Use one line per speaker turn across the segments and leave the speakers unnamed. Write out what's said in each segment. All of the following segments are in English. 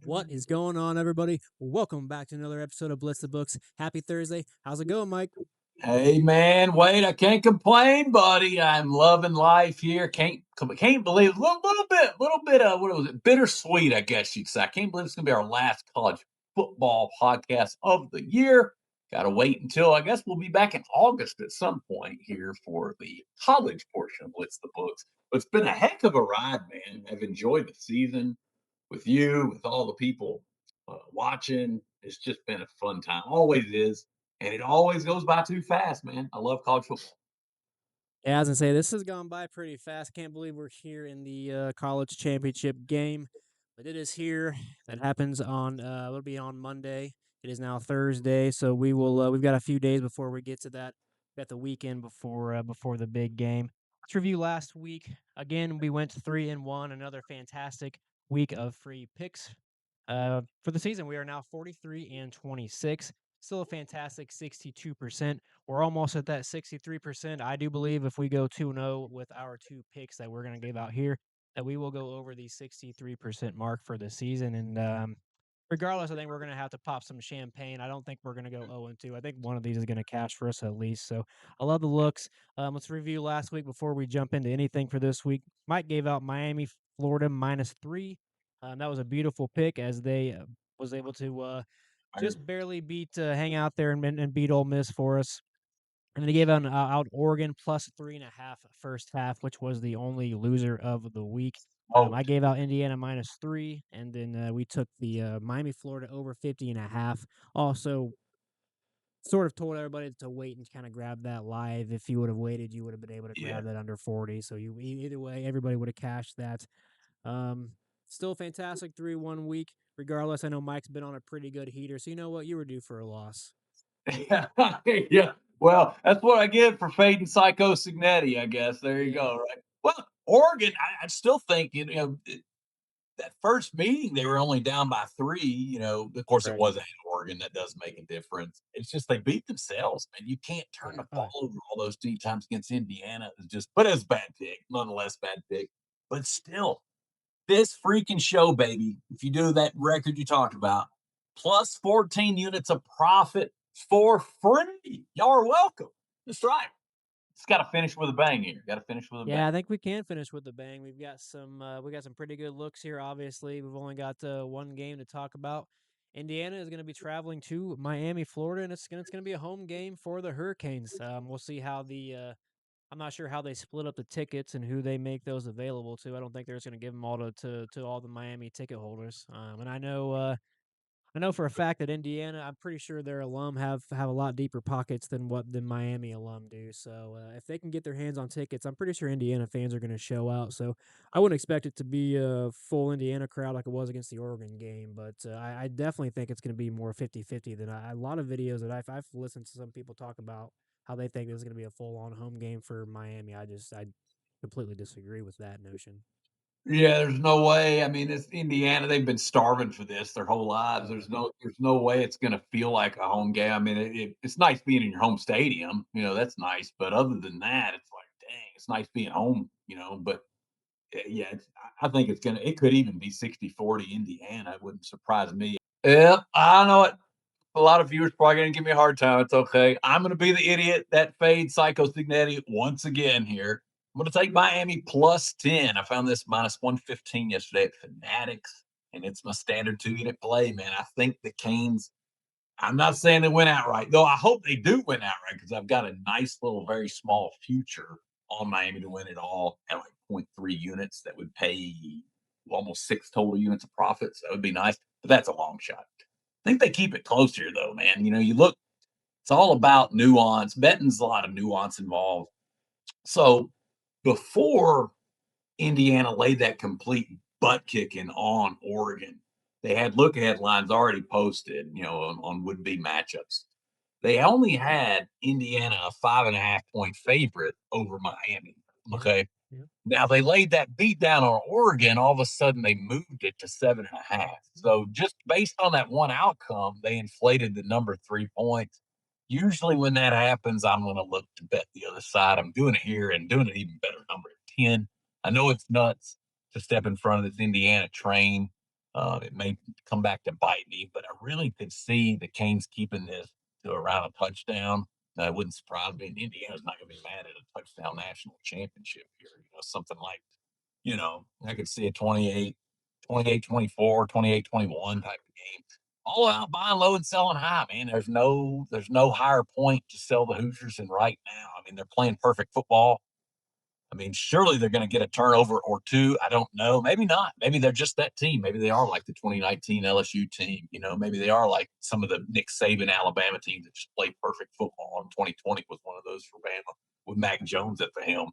What is going on, everybody? Welcome back to another episode of Blitz the Books. Happy Thursday. How's it going, Mike?
Hey man, wait, I can't complain, buddy. I'm loving life here. Can't believe a little bit of what was it? Bittersweet, I guess you'd say. I can't believe it's gonna be our last college football podcast of the year. Gotta wait until I guess we'll be back in August at some point here for the college portion of Blitz the Books. But it's been a heck of a ride, man. I've enjoyed the season with you, with all the people watching. It's just been a fun time. Always is. And it always goes by too fast, man. I love college football.
Yeah, as I say, this has gone by pretty fast. Can't believe we're here in the college championship game, but it is here. That happens on. It'll be on Monday. It is now Thursday, so we will. We've got a few days before we get to that. Got the weekend before the big game. Let's review last week. Again, we went 3-1. Another fantastic week of free picks. For the season, we are now 43-26. Still a fantastic 62%. We're almost at that 63%. I do believe if we go 2-0 with our two picks that we're going to give out here, that we will go over the 63% mark for the season. And regardless, I think we're going to have to pop some champagne. I don't think we're going to go 0-2. I think one of these is going to cash for us at least. So I love the looks. Let's review last week before we jump into anything for this week. Mike gave out Miami, Florida -3. That was a beautiful pick as they was able to just barely hang out there and beat Ole Miss for us. And then he gave out Oregon +3.5 first half, which was the only loser of the week.
Oh,
I gave out Indiana -3, and then we took the Miami, Florida over 50.5. Also, sort of told everybody to wait and kind of grab that live. If you would have waited, you would have been able to
yeah.
grab that under 40. So either way, everybody would have cashed that. Um, Still fantastic 3-1 week. Regardless, I know Mike's been on a pretty good heater, so you know what? You were due for a loss.
Yeah. Yeah. Well, that's what I get for fading Psycho Signetti, I guess. There you
Yeah,
go, right? Well, Oregon, I still think, that first meeting, they were only down by 3, of course, it
right.
wasn't at Oregon, that does make a difference. It's just they beat themselves, man. You can't turn
Yeah.
the ball over all those 2 times against Indiana. It's just but it's a bad pick, nonetheless bad pick. But still, this freaking show, baby, if you do that record you talked about, plus 14 units of profit for free. Y'all are welcome. That's right. It's got to finish with a bang here. Got to finish with a
Yeah,
bang.
I think we can finish with the bang. We got some pretty good looks here. Obviously, we've only got one game to talk about. Indiana is going to be traveling to Miami, Florida, and it's going to be a home game for the Hurricanes. We'll see how the I'm not sure how they split up the tickets and who they make those available to. I don't think they're just going to give them all to all the Miami ticket holders. And I know for a fact that Indiana, I'm pretty sure their alum have a lot deeper pockets than what the Miami alum do. So if they can get their hands on tickets, I'm pretty sure Indiana fans are going to show out. So I wouldn't expect it to be a full Indiana crowd like it was against the Oregon game, but I definitely think it's going to be more 50-50 than a lot of videos that I've listened to some people talk about how they think this is going to be a full on home game for Miami. I completely disagree with that notion.
Yeah, there's no way. I mean, it's Indiana. They've been starving for this their whole lives. There's no way it's going to feel like a home game. I mean, it's nice being in your home stadium. That's nice. But other than that, it's like, dang, it's nice being home. But yeah, I think it could even be 60-40 Indiana. It wouldn't surprise me. Yeah, I know it. A lot of viewers probably going to give me a hard time. It's okay. I'm going to be the idiot that fades Psycho Signetti once again here. I'm going to take Miami +10. I found this -115 yesterday at Fanatics, and it's my standard 2-unit play, man. I think the Canes, I'm not saying they win outright, though I hope they do win outright because I've got a nice little, very small future on Miami to win it all at like point 0.3 units that would pay almost 6 total units of profits. That would be nice, but that's a long shot. I think they keep it close here, though, man. You look, it's all about nuance. Betting's a lot of nuance involved. So before Indiana laid that complete butt kicking on Oregon, they had look ahead lines already posted, on would be matchups. They only had Indiana a 5.5 point favorite over Miami.
Yeah.
Okay.
Yeah.
Now they laid that beat down on Oregon. All of a sudden, they moved it to 7.5. So just based on that one outcome, they inflated the number 3 points. Usually, when that happens, I'm going to look to bet the other side. I'm doing it here and doing an even better number at 10. I know it's nuts to step in front of this Indiana train. It may come back to bite me, but I really could see the Canes keeping this to around a touchdown. It wouldn't surprise me. And Indiana's not going to be mad at a touchdown national championship here. Something like, I could see a 28-24, 28-21 type of game. All out buying low and selling high, man. There's no higher point to sell the Hoosiers than right now. I mean, they're playing perfect football. I mean, surely they're going to get a turnover or two. I don't know. Maybe not. Maybe they're just that team. Maybe they are like the 2019 LSU team. Maybe they are like some of the Nick Saban Alabama teams that just played perfect football. And 2020 was one of those for Bama with Mac Jones at the helm.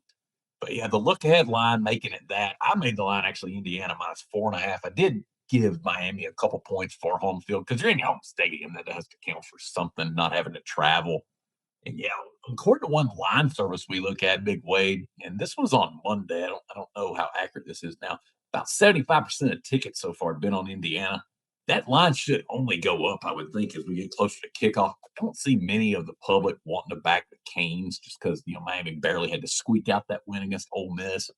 But yeah, the look ahead line making it that. I made the line actually Indiana -4.5. I did give Miami a couple points for home field because you're in your home stadium. That has to count for something, not having to travel. And yeah, according to one line service we look at, Big Wade, and this was on Monday. I don't know how accurate this is now. About 75% of tickets so far have been on Indiana. That line should only go up, I would think, as we get closer to kickoff. I don't see many of the public wanting to back the Canes just because Miami barely had to squeak out that win against Ole Miss.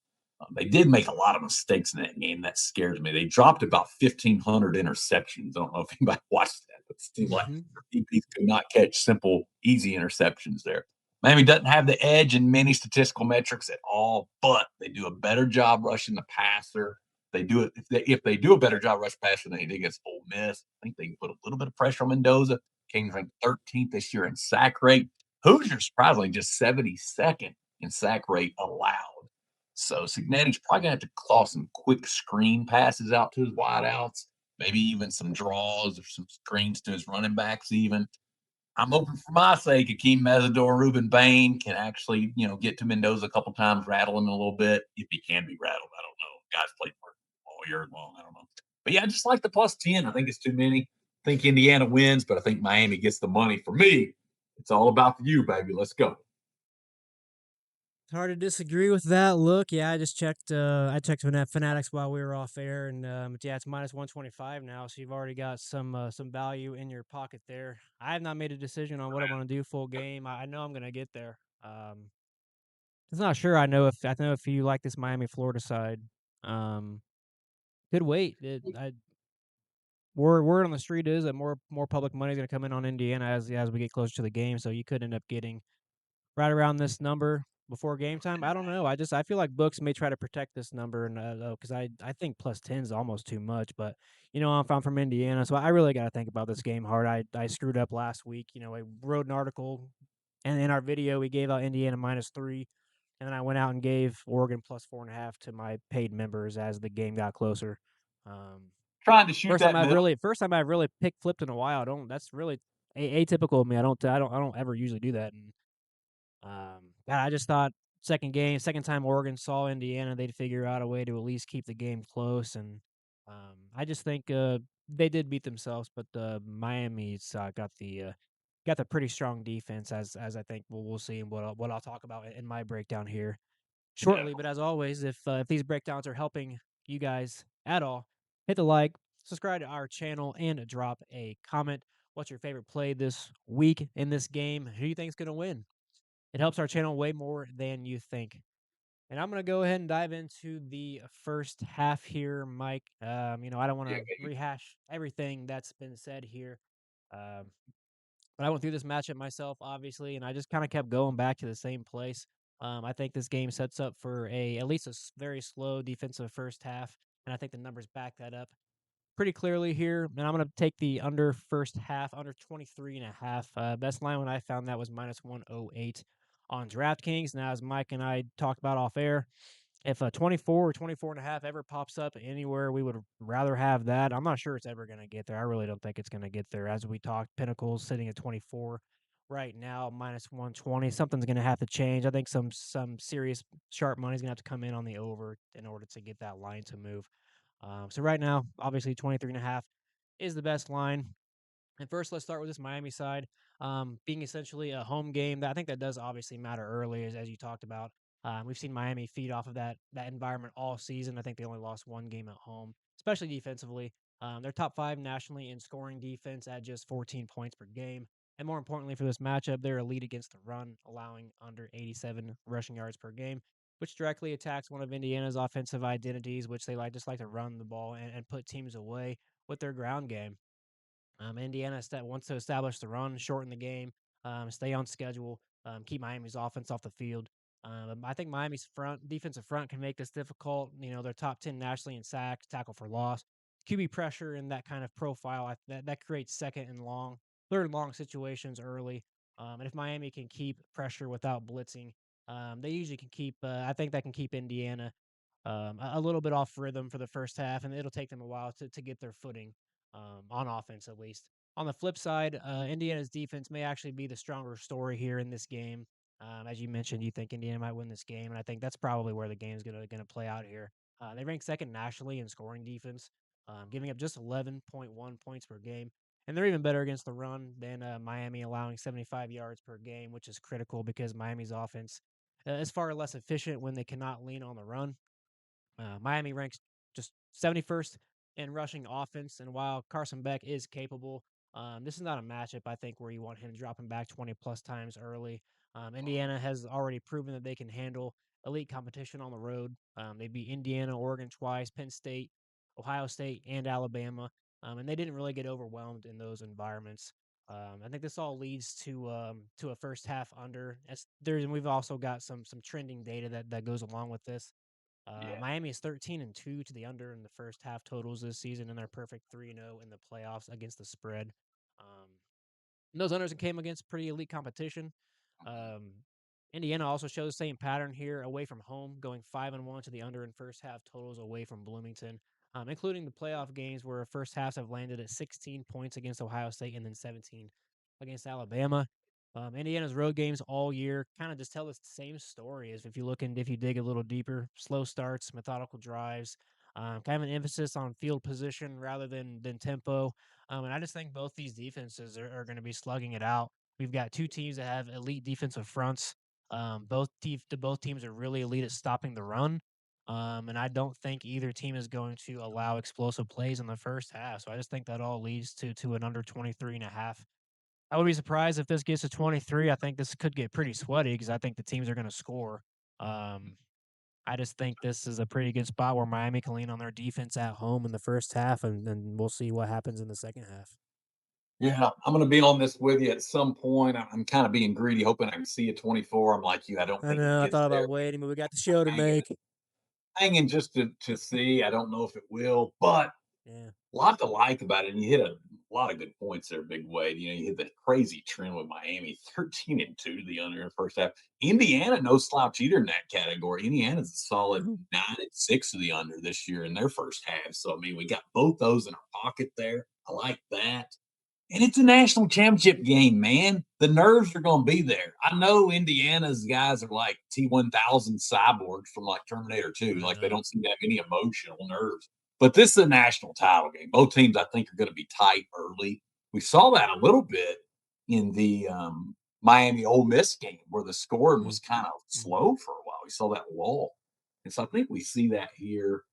They did make a lot of mistakes in that game. That scares me. They dropped about 1,500 interceptions. I don't know if anybody watched that, but it seemed like
Mhm.
their DBs could not catch simple, easy interceptions there. Miami doesn't have the edge in many statistical metrics at all, but they do a better job rushing the passer. They do it if they do a better job rushing passer than they did against Ole Miss. I think they can put a little bit of pressure on Mendoza. Canes ranked 13th this year in sack rate. Hoosiers surprisingly just 72nd in sack rate allowed. So Signetti's probably gonna have to claw some quick screen passes out to his wideouts, maybe even some draws or some screens to his running backs. Even I'm hoping for my sake, Akeem Mesidor, Ruben Bain can actually, get to Mendoza a couple times, rattle him a little bit if he can be rattled. I don't know. Guys played for all year long. I don't know. But yeah, I just like the +10. I think it's too many. I think Indiana wins, but I think Miami gets the money. For me, it's all about you, baby. Let's go.
It's hard to disagree with that look. Yeah, I just checked. I checked Fanatics while we were off air, and yeah, it's -125 now. So you've already got some value in your pocket there. I have not made a decision on what I'm going to do full game. I know I'm going to get there. It's not sure. I know if you like this Miami Florida side. Um, could wait. Word on the street is that more public money is going to come in on Indiana as we get closer to the game. So you could end up getting right around this number before game time. I don't know. I feel like books may try to protect this number, and because I think +10 is almost too much. But I'm from Indiana, so I really got to think about this game hard. I screwed up last week. I wrote an article, and in our video we gave out Indiana -3, and then I went out and gave Oregon +4.5 to my paid members as the game got closer. Um,
Trying to shoot that middle.
First time I've really pick flipped in a while. I don't. That's really atypical of me. I don't ever usually do that. And God, I just thought second time Oregon saw Indiana, they'd figure out a way to at least keep the game close. And I just think they did beat themselves, but Miami's got the pretty strong defense, as I think we'll see, and what I'll talk about in my breakdown here
Yeah.
shortly. But as always, if these breakdowns are helping you guys at all, hit the like, subscribe to our channel, and drop a comment. What's your favorite play this week in this game? Who do you think's gonna win? It helps our channel way more than you think. And I'm going to go ahead and dive into the first half here, Mike. I don't want
Yeah,
to rehash everything that's been said here. Um, but I went through this matchup myself, obviously, and I just kind of kept going back to the same place. I think this game sets up for at least very slow defensive first half, and I think the numbers back that up pretty clearly here. And I'm going to take the under first half, under 23.5. Best line when I found that was -108 on DraftKings. Now, as Mike and I talked about off air, if a 24 or 24.5 ever pops up anywhere, we would rather have that. I'm not sure it's ever going to get there. I really don't think it's going to get there. As we talked, Pinnacle's sitting at 24 right now, -120. Something's going to have to change. I think some serious sharp money is going to have to come in on the over in order to get that line to move. So right now, obviously 23.5 is the best line. And first, let's start with this Miami side. Being essentially a home game, I think that does obviously matter early, as you talked about. We've seen Miami feed off of that environment all season. I think they only lost one game at home, especially defensively. They're top 5 nationally in scoring defense at just 14 points per game. And more importantly for this matchup, they're elite against the run, allowing under 87 rushing yards per game. which directly attacks one of Indiana's offensive identities, which they like to run the ball and put teams away with their ground game. Indiana wants to establish the run, shorten the game, stay on schedule, keep Miami's offense off the field. I think Miami's defensive front can make this difficult. You know, they're top 10 nationally in sacks, tackle for loss, QB pressure, and that kind of profile. That creates second and long, third and long situations early. And if Miami can keep pressure without blitzing, they usually can keep. I think that can keep Indiana a little bit off rhythm for the first half, and it'll take them a while to get their footing on offense, at least. On the flip side, Indiana's defense may actually be the stronger story here in this game. As you mentioned, you think Indiana might win this game, and I think that's probably where the game's gonna play out here. They rank second nationally in scoring defense, giving up just 11.1 points per game, and they're even better against the run than Miami, allowing 75 yards per game, which is critical because Miami's offense is far less efficient when they cannot lean on the run. Miami ranks just 71st in rushing offense, and while Carson Beck is capable, this is not a matchup I think where you want him dropping back 20 plus times early. Indiana has already proven that they can handle elite competition on the road. They beat Indiana, Oregon twice, Penn State, Ohio State, and Alabama, and they didn't really get overwhelmed in those environments. I think this all leads to a first half under. And we've also got some trending data that goes along with this.
Yeah.
Miami is 13-2 to the under in the first half totals this season, and they're perfect 3-0 in the playoffs against the spread. Um, and those unders came against pretty elite competition.
Mhm.
Um, Indiana also shows the same pattern here away from home, going 5-1 to the under in first half totals away from Bloomington, including the playoff games where first halves have landed at 16 points against Ohio State and then 17 against Alabama. Indiana's road games all year kind of just tell the same story as if you dig a little deeper, slow starts, methodical drives, kind of an emphasis on field position rather than tempo. And I just think both these defenses are going to be slugging it out. We've got two teams that have elite defensive fronts. Both teams are really elite at stopping the run. And I don't think either team is going to allow explosive plays in the first half. So I just think that all leads to an under 23.5. I would be surprised if this gets to 23. I think this could get pretty sweaty because I think the teams are going to score. Um, I just think this is a pretty good spot where Miami can lean on their defense at home in the first half, and then we'll see what happens in the second half.
Yeah, I'm going to be on this with you at some point. I'm kind of being greedy, hoping I can see a 24. I'm like you. I don't
I
think it
know. I
gets
thought
there.
about waiting, but we got the show to
Hanging,
make.
hanging just to see. I don't know if it will, but
Yeah.
a lot to like about it. And you hit a lot of good points there, Big Wade. You know, you hit that crazy trend with Miami, 13-2 to the under in the first half. Indiana, no slouch either in that category. Indiana's a solid
Mhm.
9-6 to the under this year in their first half. So I mean, we got both those in our pocket there. I like that. And it's a national championship game, man. The nerves are going to be there. I know Indiana's guys are like T1000 cyborgs from like Terminator 2.
I
Like they
know.
don't seem to have any emotional nerves. But this is a national title game. Both teams, I think, are going to be tight early. We saw that a little bit in the Miami Ole Miss game where the scoring
Mm,
was kind of
mhm.
slow for a while. We saw that lull. And so I think we see that here.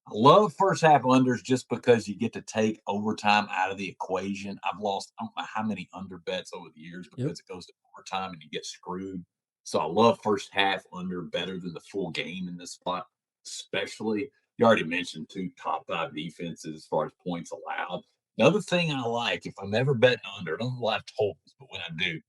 I love first half unders just because you get to take overtime out of the equation. I've lost I don't know how many under bets over the years
Yep.
because it goes to overtime and you get screwed. So I love first half under better than the full game in this spot, especially. You already mentioned two top five defenses as far as points allowed. Another thing I like, if I'm ever betting under, I don't know a lot of totals, but when I do,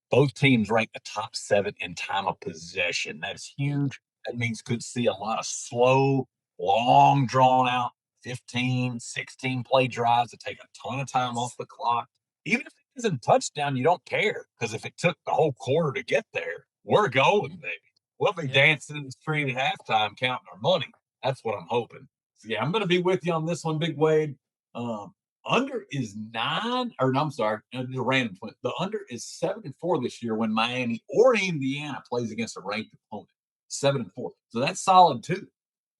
both teams rank the top 7 in time of possession. That's huge. That means could see a lot of slow, long, drawn out 15, 16 play drives that take a ton of time off the clock. Even if it isn't a touchdown, you don't care because if it took the whole quarter to get there, we're going, baby. We'll be
Yep.
dancing in the street at halftime counting our money. That's what I'm hoping. So, yeah, I'm going to be with you on this one, Big Wade. Um, under is nine, or no, I'm sorry, the random twin. The under is 7-4 this year when Miami or Indiana plays against a ranked opponent. 7-4. So that's solid too.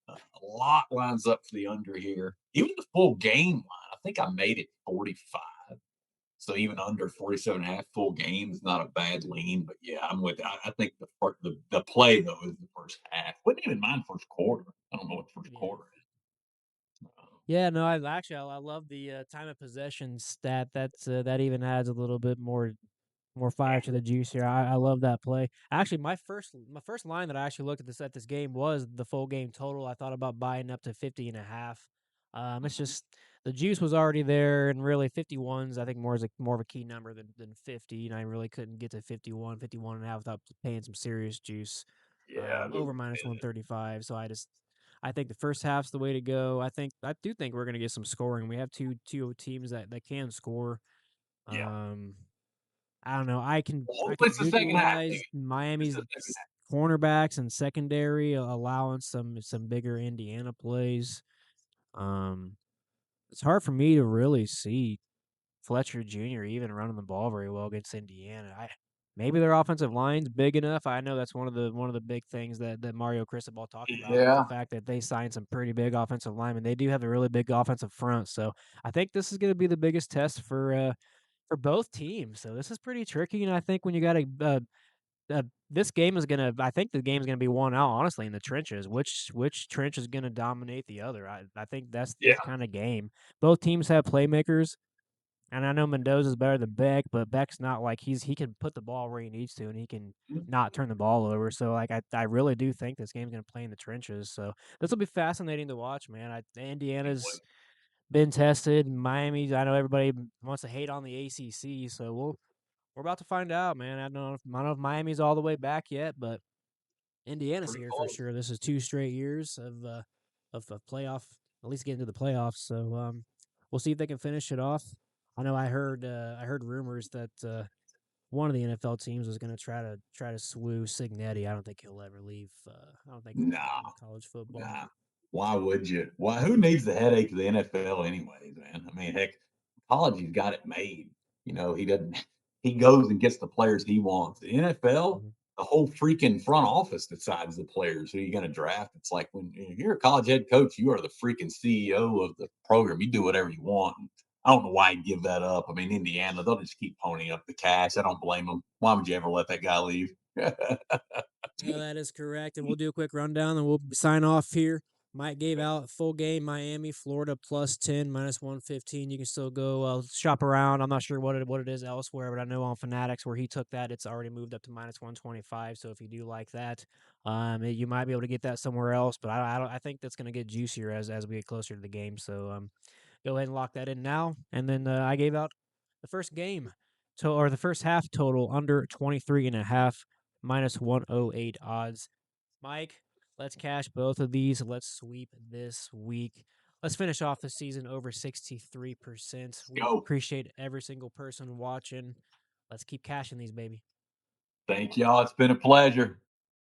A lot lines up for the under here. Even the full game line, I think I made it 45. So even under 47 and a half full game is not a bad lean. But yeah, I'm with I think the play though is the first half. Wouldn't even mind first quarter. I don't know what first
Yeah.
quarter is.
Yeah, no, I love the time of possession stat. That even adds a little bit More fire to the juice here. I love that play. Actually, my first line that I actually looked at this game was the full game total. I thought about buying up to 50.5. It's
Mhm.
just the juice was already there, and really 51's I think more of a key number than 50. And I really couldn't get to 51.5 without paying some serious juice.
Yeah,
Over minus 135. So I think the first half's the way to go. I do think we're gonna get some scoring. We have two teams that can score.
yeah.
Um, I don't know. I can
Hopefully it's the second half.
visualize
It's
Miami's
the second half.
cornerbacks and secondary allowing some bigger Indiana plays. Um, it's hard for me to really see Fletcher Jr. even running the ball very well against Indiana. Maybe their offensive line's big enough. I know that's one of the big things that Mario Cristobal talked about was the
Yeah,
fact that they signed some pretty big offensive linemen. They do have a really big offensive front, so I think this is going to be the biggest test for both teams. So this is pretty tricky, and I think when you got this game is gonna. I think the game's gonna be won out honestly in the trenches. Which trench is gonna dominate the other? I think that's this
yeah.
kind of game. Both teams have playmakers. And I know Mendoza's better than Beck, but Beck's not like he can put the ball where he needs to, and he can not turn the ball over. So like I really do think this game's gonna play in the trenches. So this will be fascinating to watch, man. Indiana's been tested. Miami's I know everybody wants to hate on the ACC, so we're about to find out, man. I don't know if Miami's all the way back yet, but Indiana's
Pretty
here for
close.
sure. This is 2 straight years of a playoff, at least getting to the playoffs. So we'll see if they can finish it off. I know I heard rumors that one of the NFL teams was going to try to swoo Signetti. I don't think he'll ever leave. I don't think he'll ever
Nah,
leave college football.
nah. Why would you? Why? Who needs the headache of the NFL anyways, man? I mean, heck, college, he's got it made. He doesn't. He goes and gets the players he wants. The NFL,
Mhm.
the whole freaking front office decides the players who you're going to draft. It's like when you're a college head coach, you are the freaking CEO of the program. You do whatever you want. I don't know why he'd give that up. I mean, Indiana, they'll just keep ponying up the cash. I don't blame them. Why would you ever let that guy leave?
Yeah, that is correct. And we'll do a quick rundown and we'll sign off here. Mike gave out full game Miami, Florida +10, -115. You can still go shop around. I'm not sure what it is elsewhere, but I know on Fanatics where he took that, it's already moved up to -125. So if you do like that, you might be able to get that somewhere else. But I think that's going to get juicier as we get closer to the game. So go ahead and lock that in now. And then I gave out the first game or the first half total under 23.5 -108 odds. Mike, let's cash both of these. Let's sweep this week. Let's finish off the season over 63%.
Let's
We
go.
appreciate every single person watching. Let's keep cashing these, baby.
Thank y'all. It's been a pleasure.